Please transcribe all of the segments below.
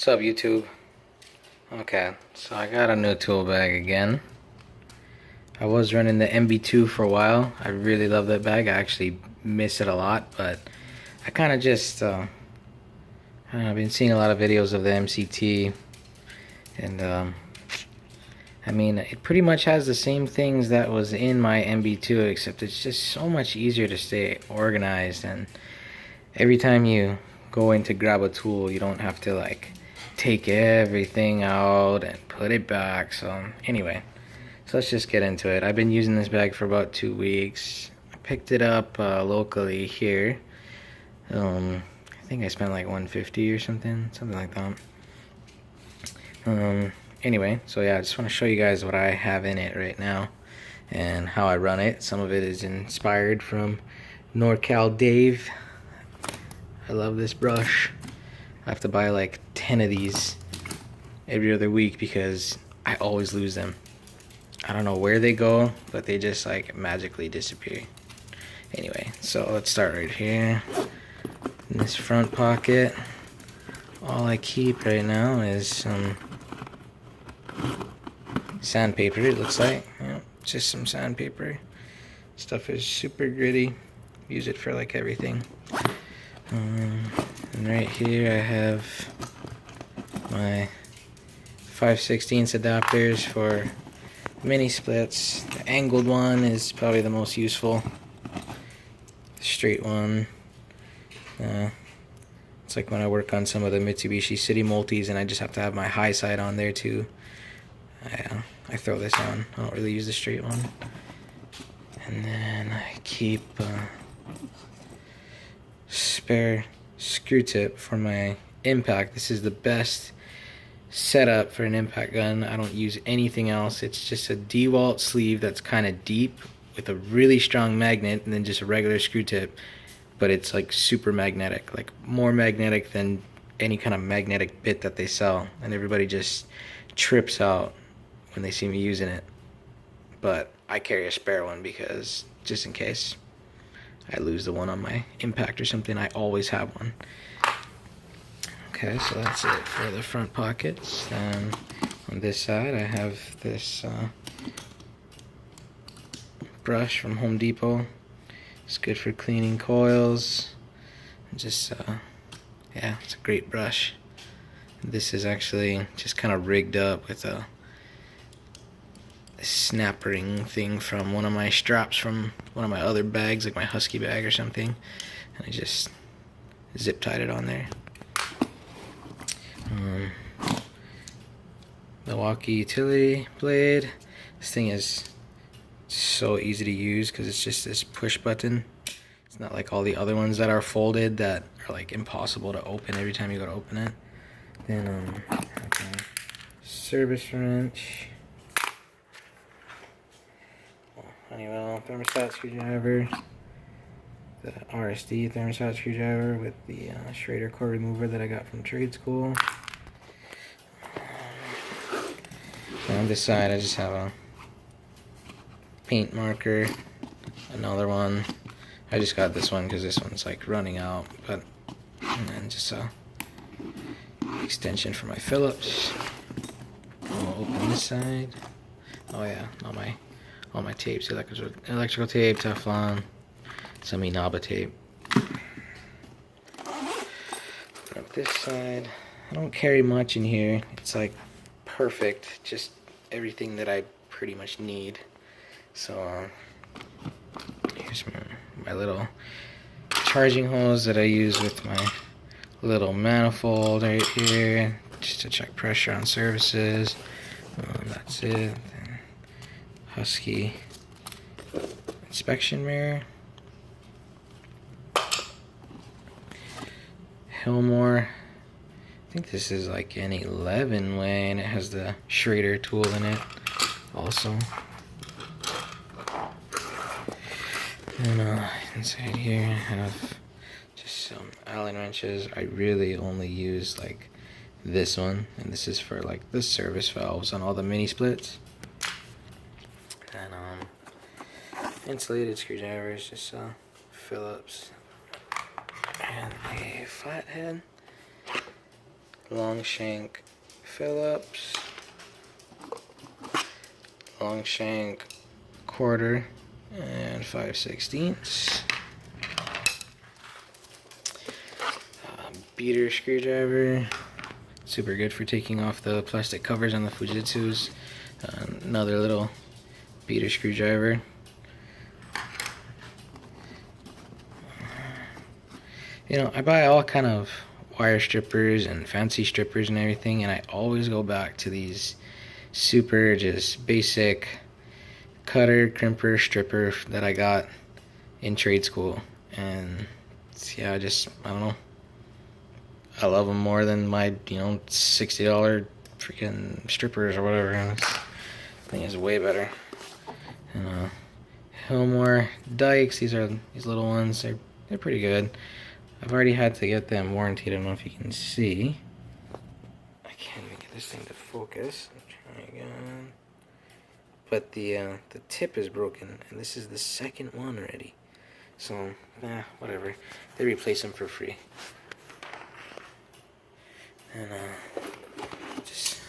What's up, YouTube? Okay, so I got a new tool bag again. I was running the MB2 for a while. I really love that bag. I actually miss it a lot, but I kind of just, I don't know, I've been seeing a lot of videos of the MCT, and I mean, it pretty much has the same things that was in my MB2, except it's just so much easier to stay organized, and every time you go in to grab a tool, you don't have to like take everything out and put it back. So anyway, so let's just get into it. I've been using this bag for about 2 weeks. I picked it up locally here. I think I spent like $150 or something like that. Anyway, so yeah, I just want to show you guys what I have in it right now and how I run it. Some of it is inspired from NorCal Dave. I love this brush. I have to buy like 10 of these every other week because I always lose them. I don't know where they go, but they just like magically disappear. Anyway, so let's start right here. In this front pocket, all I keep right now is some sandpaper, it looks like. Yeah, just some sandpaper. Stuff is super gritty. Use it for like everything. And right here I have my 5/16 adapters for mini splits. The angled one is probably the most useful. The straight one, it's like when I work on some of the Mitsubishi City Multis and I just have to have my high side on there too. I throw this on. I don't really use the straight one. And then I keep spare screw tip for my impact. This is the best setup for an impact gun. I don't use anything else. It's just a DeWalt sleeve that's kind of deep with a really strong magnet and then just a regular screw tip, but it's like super magnetic, like more magnetic than any kind of magnetic bit that they sell, and everybody just trips out when they see me using it. But I carry a spare one because just in case I lose the one on my impact or something, I always have one. Okay, so that's it for the front pockets. Then on this side I have this brush from Home Depot. It's good for cleaning coils. Just yeah, it's a great brush. This is actually just kind of rigged up with a snap ring thing from one of my straps from one of my other bags, like my Husky bag or something, and I just zip tied it on there. Milwaukee utility blade. This thing is so easy to use because it's just this push button. It's not like all the other ones that are folded that are like impossible to open every time you go to open it. Then okay, service wrench. Honeywell thermostat screwdriver, the RSD thermostat screwdriver with the Schrader core remover that I got from trade school. On this side I just have a paint marker, another one. I just got this one because this one's like running out, but and then just a extension for my Phillips. I'll open this side. Oh yeah, all my tapes, electrical tape, Teflon, some Inaba tape. Open up this side. I don't carry much in here. It's like perfect, just everything that I pretty much need. So here's my little charging hose that I use with my little manifold right here, just to check pressure on surfaces. That's it. Husky inspection mirror. Hillmore. I think this is like an 11 way, and it has the Schrader tool in it also. And inside here I have just some Allen wrenches. I really only use like this one, and this is for like the service valves on all the mini splits. And insulated screwdrivers, just Phillips and a flathead. long shank Phillips, long shank quarter, and 5/16. Beater screwdriver, super good for taking off the plastic covers on the Fujitsus. Another little beater screwdriver. You know, I buy all kind of wire strippers and fancy strippers and everything, and I always go back to these super just basic cutter, crimper, stripper that I got in trade school. And yeah, I don't know, I love them more than my, you know, $60 freaking strippers or whatever. This thing is way better. And Hillmore dikes, these little ones, they're pretty good. I've already had to get them warranted. I don't know if you can see. I can't even get this thing to focus. I'm trying again. But the tip is broken, and this is the second one already. So, whatever. They replace them for free. And just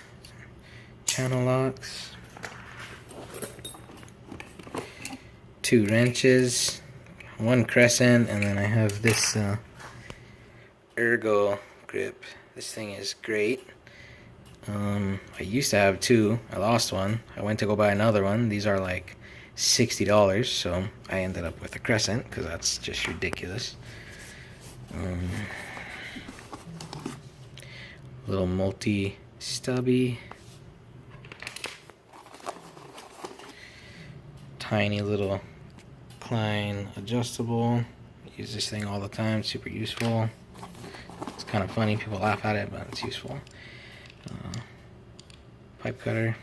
channel locks, 2 wrenches, 1 crescent, and then I have this ergo grip. This thing is great. I used to have 2. I lost one. I went to go buy another one. These are like $60, so I ended up with a crescent because that's just ridiculous. Little multi stubby, tiny little Klein adjustable. Use this thing all the time, super useful. It's kind of funny, people laugh at it, but it's useful. Pipe cutter.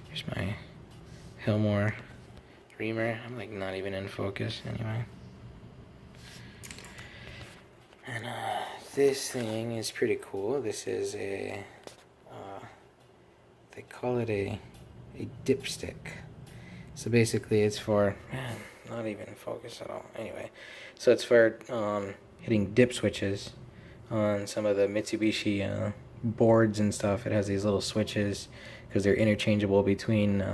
Here's my Hillmore reamer. I'm like not even in focus anyway. And this thing is pretty cool. This is a, they call it a dipstick. So basically it's for, man, not even in focus at all. Anyway, so it's for hitting dip switches on some of the Mitsubishi boards and stuff. It has these little switches because they're interchangeable between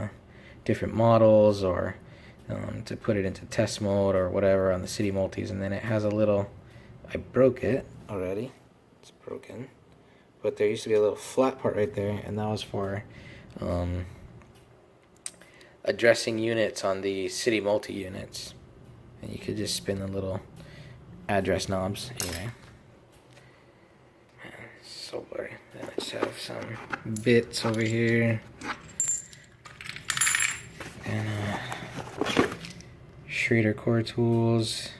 different models, or to put it into test mode or whatever on the city multis. And then it has a little, I broke it already, it's broken, but there used to be a little flat part right there, and that was for addressing units on the city multi units, and you could just spin the little address knobs. Anyway, man, it's so blurry. Then I just have some bits over here, and Schrader core tools.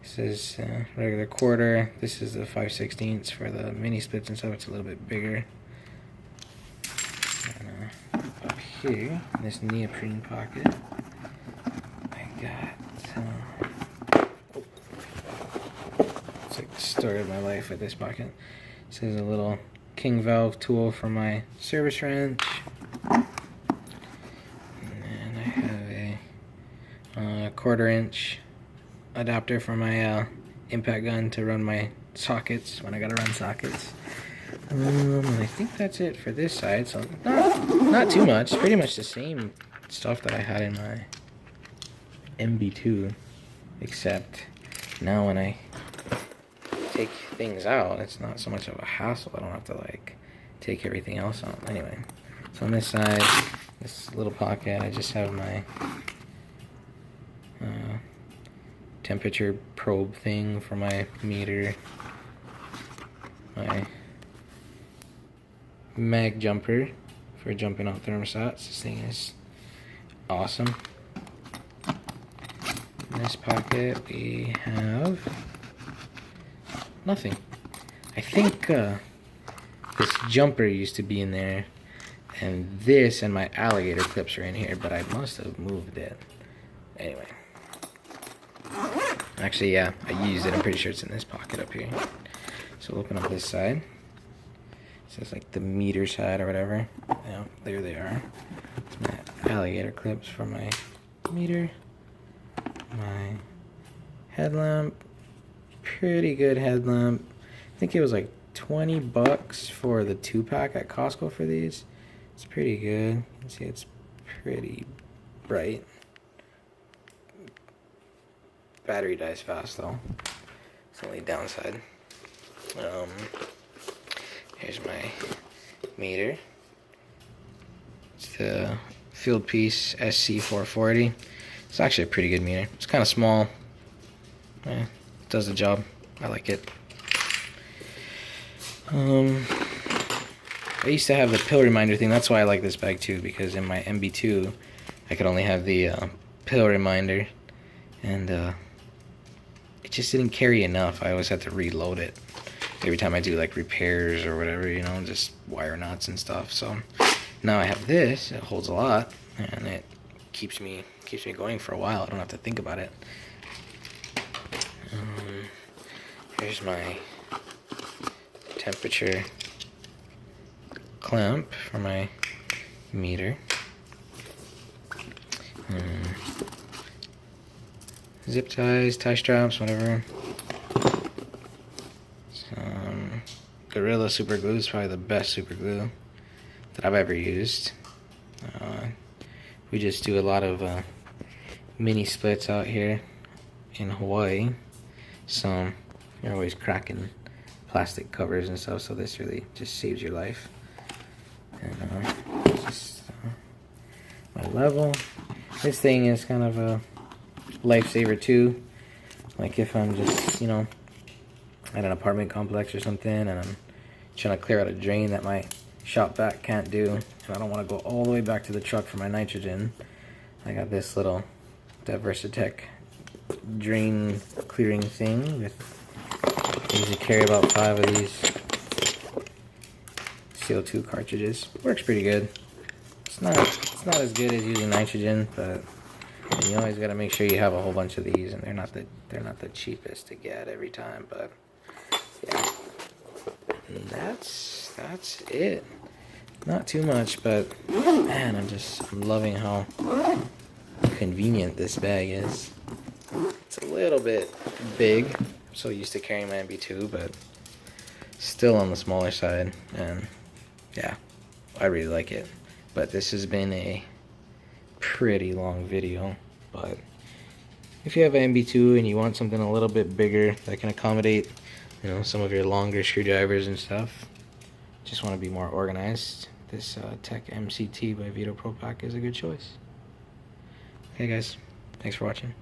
This is regular quarter. This is the 5/16 for the mini splits and stuff. It's a little bit bigger. And up here, in this neoprene pocket, I got it's like the story of my life with this pocket. This is a little king valve tool for my service wrench. And I have a 1/4 inch adapter for my impact gun to run my sockets when I gotta run sockets. And I think that's it for this side, so not too much. Pretty much the same stuff that I had in my MB2, except now when I take things out, it's not so much of a hassle. I don't have to like take everything else out. Anyway, so on this side, this little pocket, I just have my temperature probe thing for my meter, my mag jumper for jumping out thermostats. This thing is awesome. In this pocket we have nothing. I think this jumper used to be in there, and this and my alligator clips are in here, but I must have moved it. Anyway. Actually, yeah, I used it. I'm pretty sure it's in this pocket up here. So we'll open up this side. It says like the meter side or whatever. Yeah, there they are. It's my alligator clips for my meter. My headlamp. Pretty good headlamp. I think it was like $20 for the 2-pack at Costco for these. It's pretty good. You can see it's pretty bright. Battery dies fast though. It's the only downside. Here's my meter. It's the Fieldpiece SC440. It's actually a pretty good meter. It's kind of small. Yeah, it does the job. I like it. I used to have the pill reminder thing. That's why I like this bag too, because in my MB2 I could only have the pill reminder, and it just didn't carry enough. I always had to reload it every time I do like repairs or whatever, you know, just wire knots and stuff. So now I have this. It holds a lot, and it keeps me going for a while. I don't have to think about it. Here's my temperature clamp for my meter. Zip ties, tie straps, whatever. Some Gorilla super glue is probably the best super glue that I've ever used. We just do a lot of mini splits out here in Hawaii, so you're always cracking plastic covers and stuff, so this really just saves your life. And just my level. This thing is kind of a lifesaver too. Like if I'm just, you know, at an apartment complex or something and I'm trying to clear out a drain that my shop vac can't do, and I don't want to go all the way back to the truck for my nitrogen, I got this little Diversitech drain clearing thing. I usually carry about 5 of these CO2 cartridges. Works pretty good. It's not as good as using nitrogen, but you always got to make sure you have a whole bunch of these, and they're not the cheapest to get every time. But yeah, and that's it. Not too much, but man, I'm loving how convenient this bag is. It's a little bit big. I'm so used to carrying my MB2, but still on the smaller side, and yeah, I really like it. But this has been a pretty long video, but if you have an MB2 and you want something a little bit bigger that can accommodate, you know, some of your longer screwdrivers and stuff, just want to be more organized, this Tech MCT by Veto ProPac is a good choice. Okay guys, thanks for watching.